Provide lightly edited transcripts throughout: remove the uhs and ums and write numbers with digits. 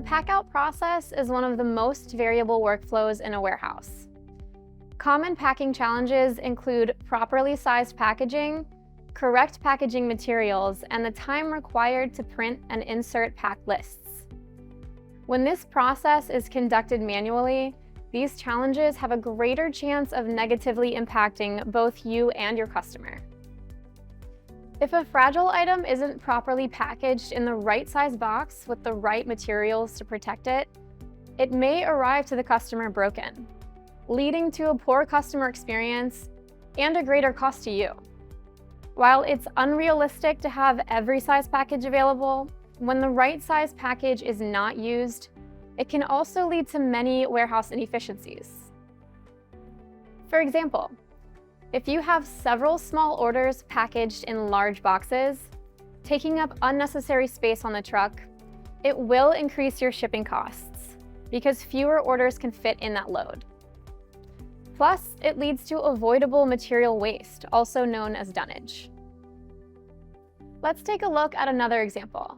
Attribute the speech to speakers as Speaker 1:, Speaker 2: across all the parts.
Speaker 1: The packout process is one of the most variable workflows in a warehouse. Common packing challenges include properly sized packaging, correct packaging materials, and the time required to print and insert pack lists. When this process is conducted manually, these challenges have a greater chance of negatively impacting both you and your customer. If a fragile item isn't properly packaged in the right size box with the right materials to protect it, it may arrive to the customer broken, leading to a poor customer experience and a greater cost to you. While it's unrealistic to have every size package available, when the right size package is not used, it can also lead to many warehouse inefficiencies. For example, if you have several small orders packaged in large boxes, taking up unnecessary space on the truck, it will increase your shipping costs because fewer orders can fit in that load. Plus, it leads to avoidable material waste, also known as dunnage. Let's take a look at another example.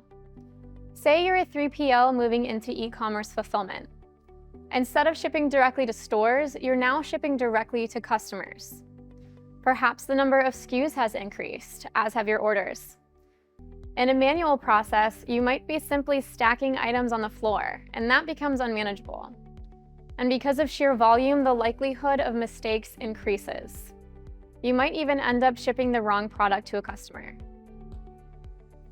Speaker 1: Say you're a 3PL moving into e-commerce fulfillment. Instead of shipping directly to stores, you're now shipping directly to customers. Perhaps the number of SKUs has increased, as have your orders. In a manual process, you might be simply stacking items on the floor, and that becomes unmanageable. And because of sheer volume, the likelihood of mistakes increases. You might even end up shipping the wrong product to a customer.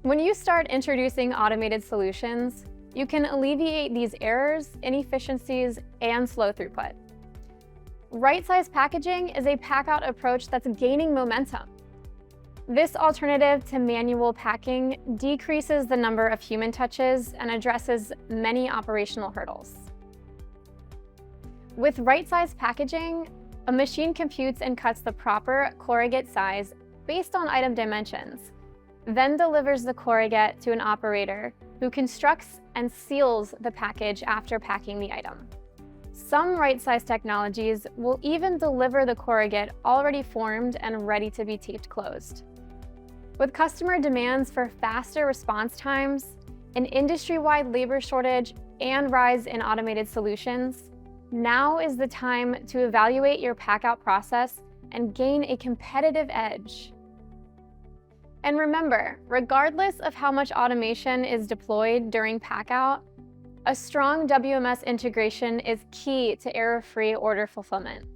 Speaker 1: When you start introducing automated solutions, you can alleviate these errors, inefficiencies, and slow throughput. Right-size packaging is a packout approach that's gaining momentum. This alternative to manual packing decreases the number of human touches and addresses many operational hurdles. With right-size packaging, a machine computes and cuts the proper corrugate size based on item dimensions, then delivers the corrugate to an operator who constructs and seals the package after packing the item. Some right-size technologies will even deliver the corrugate already formed and ready to be taped closed. With customer demands for faster response times, an industry-wide labor shortage, and rise in automated solutions, now is the time to evaluate your packout process and gain a competitive edge. And remember, regardless of how much automation is deployed during packout, a strong WMS integration is key to error-free order fulfillment.